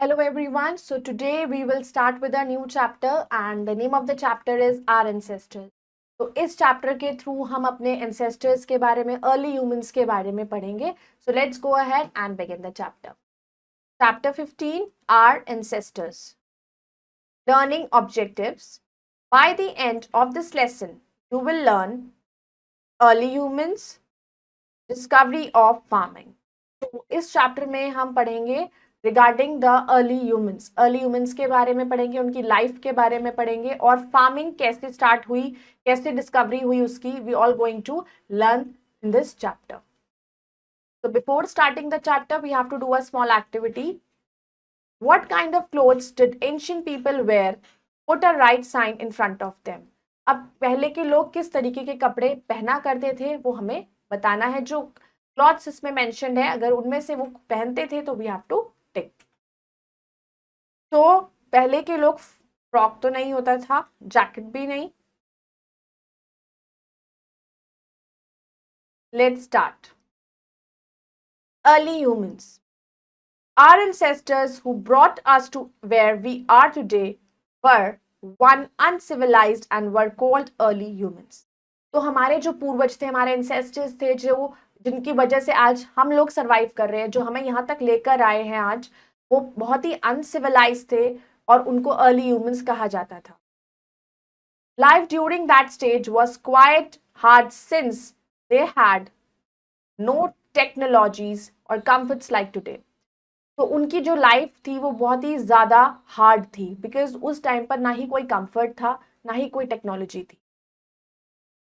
Hello everyone. So today we will start with a new chapter and the name of the chapter is Our Ancestors. तो इस chapter के through हम अपने ancestors के बारे में early humans के बारे में पढ़ेंगे. So let's go ahead and begin the chapter. Chapter 15 Our Ancestors. Learning objectives. By the end of this lesson, you will learn early humans, discovery of farming. तो इस चैप्टर में हम पढ़ेंगे रिगार्डिंग द अर्ली ह्यूमंस के बारे में पढ़ेंगे, उनकी लाइफ के बारे में पढ़ेंगे और फार्मिंग कैसे स्टार्ट हुई, कैसे डिस्कवरी हुई उसकी. We all going to learn in this chapter. So before starting the chapter, we have to do a small activity. What kind of clothes did ancient people wear? Put a right sign in front of them. अब पहले के लोग किस तरीके के कपड़े पहना करते थे वो हमें बताना है. जो क्लॉथ्स इसमें मेंशन्ड है, अगर उनमें से वो पहनते थे तो वी हैव टू टिक. तो पहले के लोग फ्रॉक तो नहीं होता था, जैकेट भी नहीं. Let's start. Early humans. Our ancestors who brought us to where we are today were one uncivilized and were called early humans. तो हमारे जो पूर्वज थे, हमारे ancestors थे, जो जिनकी वजह से आज हम लोग सर्वाइव कर रहे हैं, जो हमें यहाँ तक लेकर आए हैं आज, वो बहुत ही अनसिविलाइज थे और उनको अर्ली ह्यूमंस कहा जाता था. Life during that stage was quite hard since they had no technologies or comforts like today. तो उनकी जो लाइफ थी वो बहुत ही ज़्यादा हार्ड थी, बिकॉज उस टाइम पर ना ही कोई कंफर्ट था, ना ही कोई टेक्नोलॉजी थी.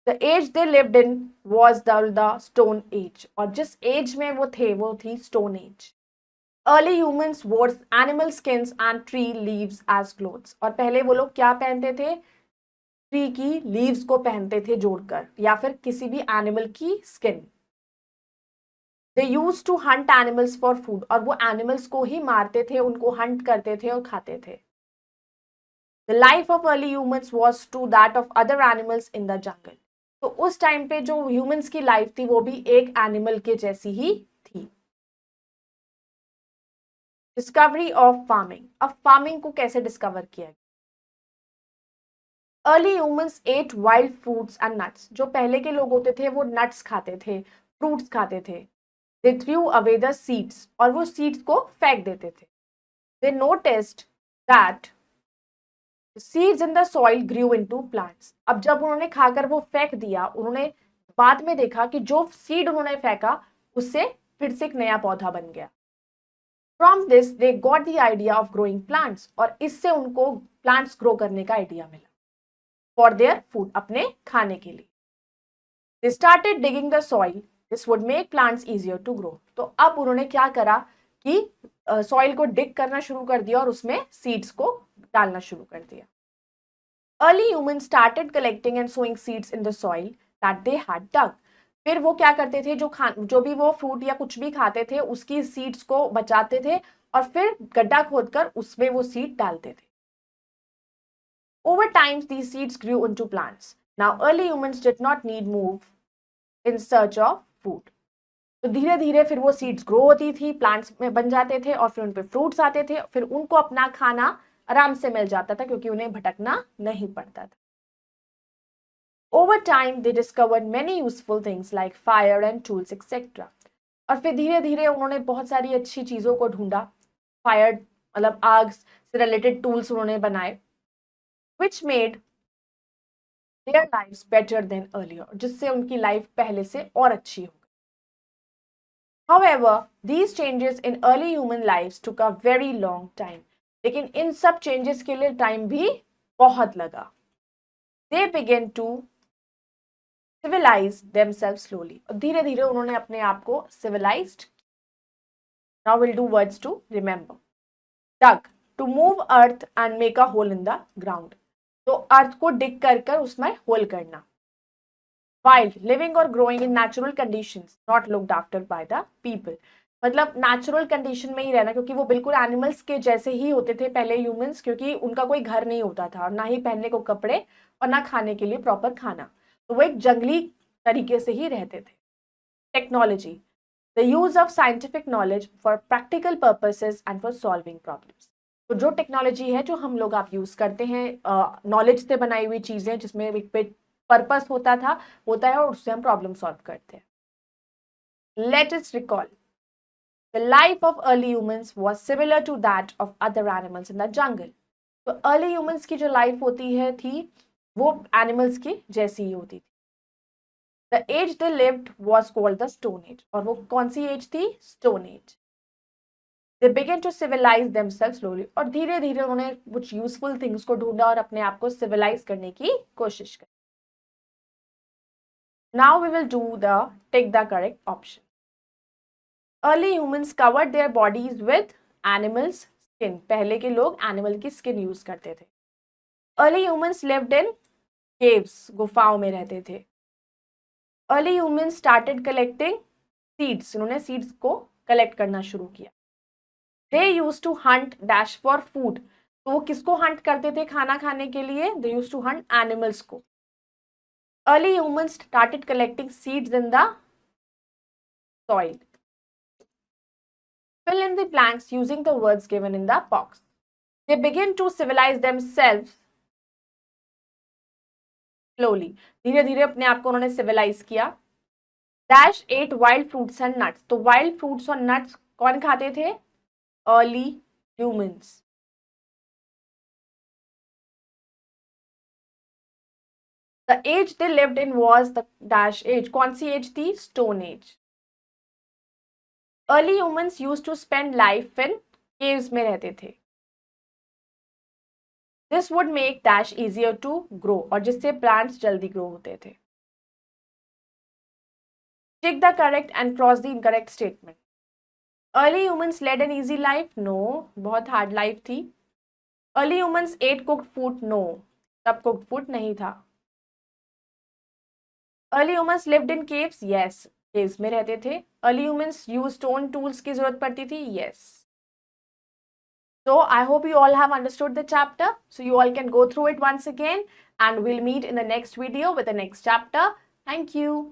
The age they lived in was the stone age. और जिस एज में वो थे वो थी stone age. Early humans wore animal skins and tree leaves as clothes. और पहले वो लोग क्या पहनते थे? ट्री की लीव्स को पहनते थे जोड़कर, या फिर किसी भी एनिमल की skin. They used to hunt animals for food. और वो एनिमल्स को ही मारते थे, उनको हंट करते थे और खाते थे. The life of early humans was to that of other animals in the jungle. तो उस टाइम पे जो ह्यूमंस की लाइफ थी वो भी एक एनिमल के जैसी ही थी. Discovery of farming. अब फार्मिंग को कैसे डिस्कवर किया गया? Early humans ate wild fruits and nuts. जो पहले के लोग होते थे वो नट्स खाते थे, फ्रूट्स खाते थे. They threw away the seeds. और वो सीड्स को फेंक देते थे. They noticed that seeds in the soil grew into plants. अब जब उन्होंने खाकर वो फेंक दिया, उन्होंने बाद में देखा कि जो सीड उन्होंने फेंका उससे फिर से एक नया पौधा बन गया. From this they got the idea of growing plants. और इससे उनको प्लांट्स ग्रो करने का आइडिया मिला for their food, अपने खाने के लिए. They started digging the soil. This would make plants easier to grow. तो अब उन्होंने क्या करा कि सॉइल को डिग करना शुरू कर दिया और उसमें सीड्स को डालना शुरू कर दिया. Early human started collecting and sowing seeds in the soil that they had dug. फिर वो क्या करते थे, जो भी वो फ्रूट या कुछ भी खाते थे उसकी सीड्स को बचाते थे और फिर गड्ढा खोदकर उसमें वो सीड डालते थे. Over time these seeds grew into plants. Now early humans did not need move in search of food. तो धीरे धीरे फिर वो सीड्स ग्रो होती थी, प्लांट्स में बन जाते थे और फिर उन पे फ्रूट्स आते थे, फिर उनको अपना खाना आराम से मिल जाता था क्योंकि उन्हें भटकना नहीं पड़ता था. Over time they discovered many useful things like fire and tools etcetera. और फिर धीरे धीरे उन्होंने बहुत सारी अच्छी चीजों को ढूंढा. फायर मतलब आग से रिलेटेड टूल्स उन्होंने बनाए, which made their lives better than earlier, जिससे उनकी लाइफ पहले से और अच्छी हो. However, these changes in early human lives took a very long time. लेकिन इन सब changes के लिए टाइम भी बहुत लगा. They began to civilize themselves slowly. और धीरे धीरे उन्होंने अपने आप को civilized. Now we'll do words to remember. Dug, to move earth and make a hole in the ground. तो अर्थ को डिग कर उसमें होल करना. Wild, living or growing in natural conditions, not looked after by the people. मतलब natural condition में ही रहना, क्योंकि वो बिल्कुल एनिमल्स के जैसे ही होते थे पहले ह्यूमंस, क्योंकि उनका कोई घर नहीं होता था, ना ही पहनने को कपड़े और ना खाने के लिए प्रॉपर खाना. तो वो एक जंगली तरीके से ही रहते थे. Technology. The use of scientific knowledge for practical purposes and for solving problems. तो जो टेक्नोलॉजी है जो हम लोग आप यूज करते हैं, नॉलेज से बनाई हुई चीजें जिसमें एक पर्पस होता है और उससे हम प्रॉब्लम सॉल्व करते हैं। Let us recall the life of early humans was similar to that of other animals in the jungle. तो अर्ली ह्यूमंस की जो लाइफ होती है थी वो एनिमल्स की जैसी ही होती थी। The age they lived was called the stone age. और वो कौन सी एज थी? Stone age. They began to civilize themselves slowly। और धीरे धीरे उन्होंने कुछ यूजफुल थिंग्स को ढूंढा और अपने आप को सिविलाइज करने की कोशिश की। Now we will do the take the correct option। Early humans covered their bodies with animals skin। पहले के लोग एनिमल की स्किन यूज करते थे। Early humans lived in caves। गुफाओं में रहते थे। Early humans started collecting seeds। उन्होंने सीड्स को कलेक्ट करना शुरू किया। They used to hunt dash for food। तो वो किसको हंट करते थे खाना खाने के लिए? They used to hunt animals को। Early humans started collecting seeds in the soil। Fill in the blanks using the words given in the box। They begin to civilize themselves slowly। धीरे धीरे अपने आप को उन्होंने सिविलाइज किया। Dash ate wild fruits and nuts। तो wild fruits और nuts कौन खाते थे? Early humans। The age they lived in was the dash age। कौन सी एज थी? Stone age। Early humans used to spend life in caves में रहते थे। This would make dash easier to grow। और जिससे plants जल्दी grow होते थे। Check the correct and cross the incorrect statement। Early humans led an easy life। No, बहुत hard life थी। Early humans ate cooked food। No, तब cooked food नहीं था। Early humans lived in caves। Yes, caves में रहते थे। Early humans used stone tools की जरूरत पड़ती थी। Yes। So I hope you all have understood the chapter। So you all can go through it once again and we'll meet in the next video with the next chapter। Thank you।